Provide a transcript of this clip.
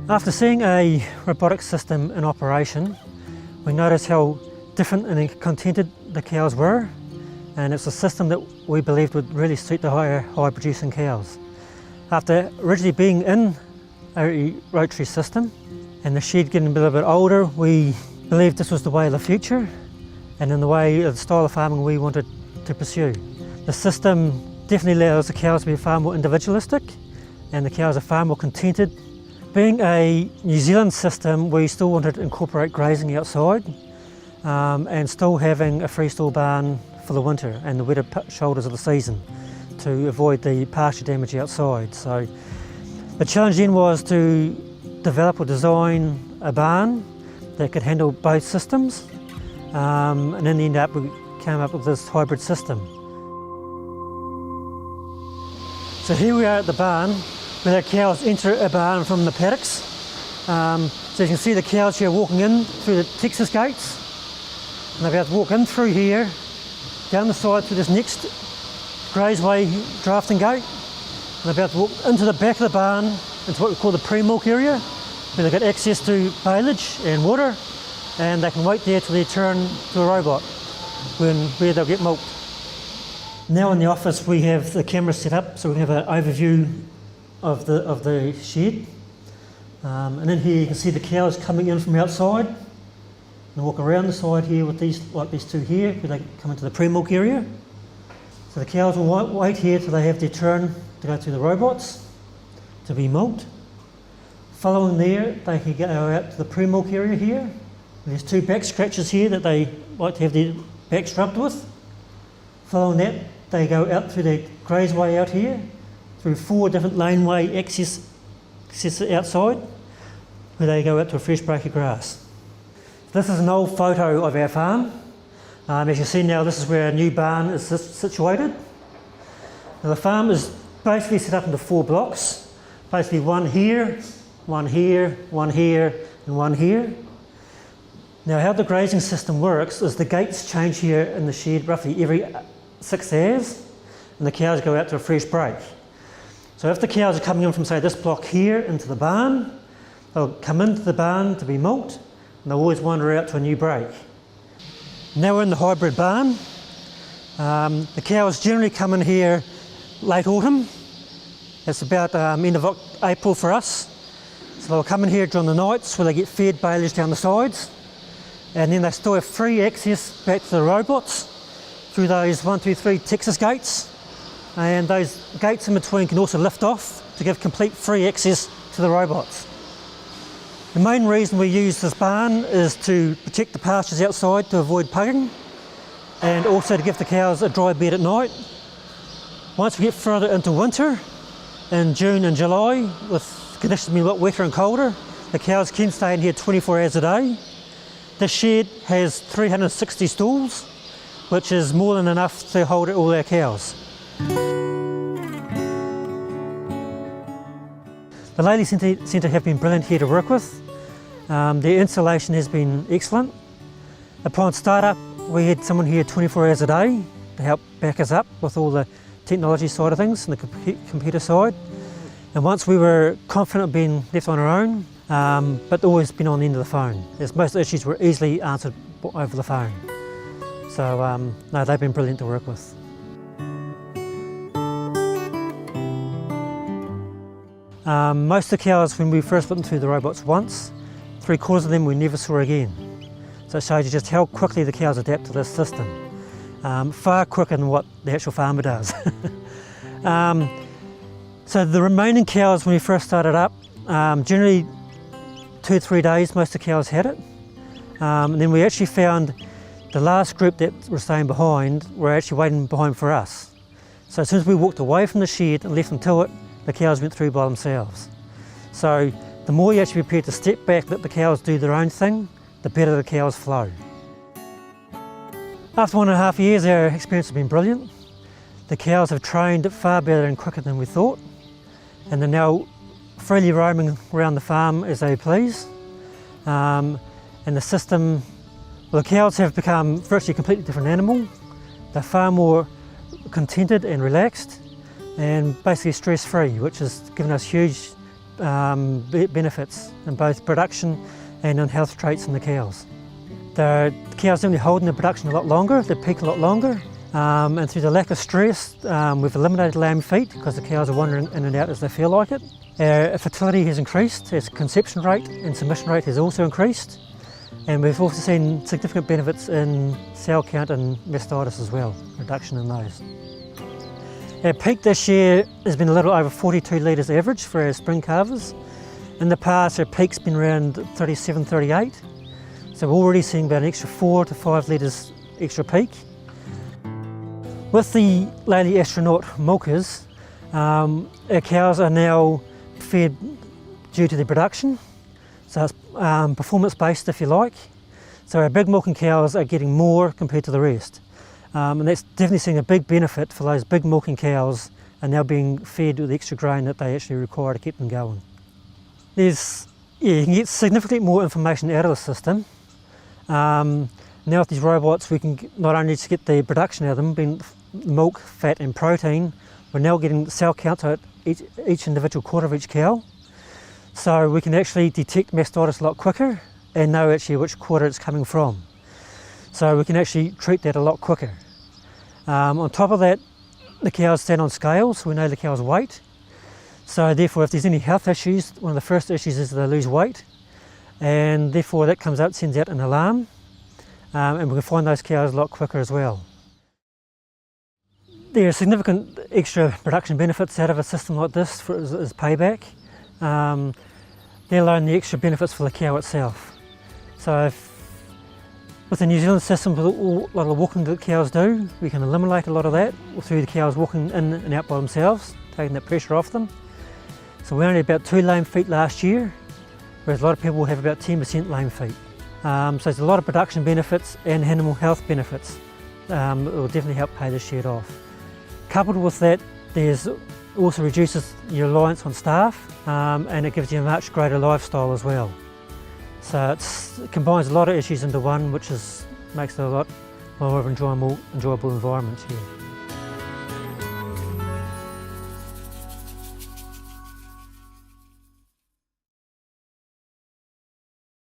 After seeing a robotic system in operation, we noticed how different and contented the cows were, and it's a system that we believed would really suit the high producing cows. After originally being in a rotary system and the shed getting a little bit older, we believed this was the way of the future and in the way of the style of farming we wanted to pursue. The system definitely allows the cows to be far more individualistic and the cows are far more contented. Being a New Zealand system, we still wanted to incorporate grazing outside and still having a freestall barn for the winter and the wetter shoulders of the season to avoid the pasture damage outside. So the challenge then was to develop or design a barn that could handle both systems, and in the end we came up with this hybrid system. So here we are at the barn where the cows enter a barn from the paddocks. So you can see the cows here walking in through the Texas gates, and they're about to walk in through here, down the side through this next grazeway drafting gate, and they're about to walk into the back of the barn into what we call the pre-milk area, where they've got access to baleage and water, and they can wait there till they turn to a robot where they'll get milked. Now in the office we have the camera set up so we can have an overview of the shed, and in here you can see the cows coming in from outside and walk around the side here with these two here where they come into the pre-milk area. So the cows will wait here till they have their turn to go through the robots to be milked. Following there they can go out to the pre-milk area here. There's two back scratches here that they like to have their backs rubbed with. Following that they go out through the grazeway out here through 4 different laneway access outside where they go out to a fresh break of grass. This is an old photo of our farm. As you see now, this is where a new barn is situated. Now the farm is basically set up into 4 blocks, basically one here, one here, one here and one here. Now how the grazing system works is the gates change here in the shed roughly every 6 hours and the cows go out to a fresh break. So if the cows are coming in from say this block here into the barn, they'll come into the barn to be milked and they'll always wander out to a new break. Now we're in the hybrid barn. The cows generally come in here late autumn. It's about end of April for us. So they'll come in here during the nights where they get fed baleage down the sides, and then they still have free access back to the robots through those 1, 2, 3 Texas gates. And those gates in between can also lift off to give complete free access to the robots. The main reason we use this barn is to protect the pastures outside to avoid pugging and also to give the cows a dry bed at night. Once we get further into winter, in June and July, with conditions being a lot wetter and colder, the cows can stay in here 24 hours a day. This shed has 360 stalls, which is more than enough to hold all our cows. The Ladies Centre have been brilliant here to work with. Their installation has been excellent. Upon start-up, we had someone here 24 hours a day to help back us up with all the technology side of things and the computer side. And once we were confident of being left on our own, but always been on the end of the phone, as most issues were easily answered over the phone. So no, they've been brilliant to work with. Most of the cows, when we first put them through the robots once, 3/4 of them we never saw again. So it shows you just how quickly the cows adapt to this system. Far quicker than what the actual farmer does. So the remaining cows when we first started up, generally 2 or 3 days most of the cows had it. And then we actually found the last group that were staying behind were actually waiting behind for us. So as soon as we walked away from the shed and left them to it, the cows went through by themselves. So the more you're actually prepared to step back, let the cows do their own thing, the better the cows flow. After 1.5 years, our experience has been brilliant. The cows have trained far better and quicker than we thought, and they're now freely roaming around the farm as they please. And the system, well, the cows have become virtually a completely different animal. They're far more contented and relaxed. and basically stress-free, which has given us huge benefits in both production and in health traits in the cows. The cows only hold in the production a lot longer, they peak a lot longer, and through the lack of stress we've eliminated lamb feet because the cows are wandering in and out as they feel like it. Our fertility has increased, as conception rate and submission rate has also increased, and we've also seen significant benefits in cell count and mastitis as well, reduction in those. Our peak this year has been a little over 42 litres average for our spring calvers. In the past our peak's been around 37, 38, so we're already seeing about an extra 4 to 5 litres extra peak. With the Lady Astronaut milkers, our cows are now fed due to their production, so it's performance based if you like. So our big milking cows are getting more compared to the rest, and that's definitely seeing a big benefit for those big milking cows are now being fed with extra grain that they actually require to keep them going. You can get significantly more information out of the system. Now with these robots we can not only just get the production out of them, being milk, fat and protein, we're now getting cell counts at each individual quarter of each cow. So we can actually detect mastitis a lot quicker and know actually which quarter it's coming from. So we can actually treat that a lot quicker. On top of that, the cows stand on scales, so we know the cow's weight. So therefore if there's any health issues, one of the first issues is they lose weight, and therefore that comes out, sends out an alarm, and we can find those cows a lot quicker as well. There are significant extra production benefits out of a system like this as payback, let alone the extra benefits for the cow itself. So with the New Zealand system, with a lot of the walking that cows do, we can eliminate a lot of that through the cows walking in and out by themselves, taking that pressure off them. So we only had about 2 lame feet last year, whereas a lot of people have about 10% lame feet. So there's a lot of production benefits and animal health benefits that will definitely help pay this shed off. Coupled with that, there's also reduces your reliance on staff, and it gives you a much greater lifestyle as well. So it combines a lot of issues into one, which makes it a lot more of an enjoyable environment here.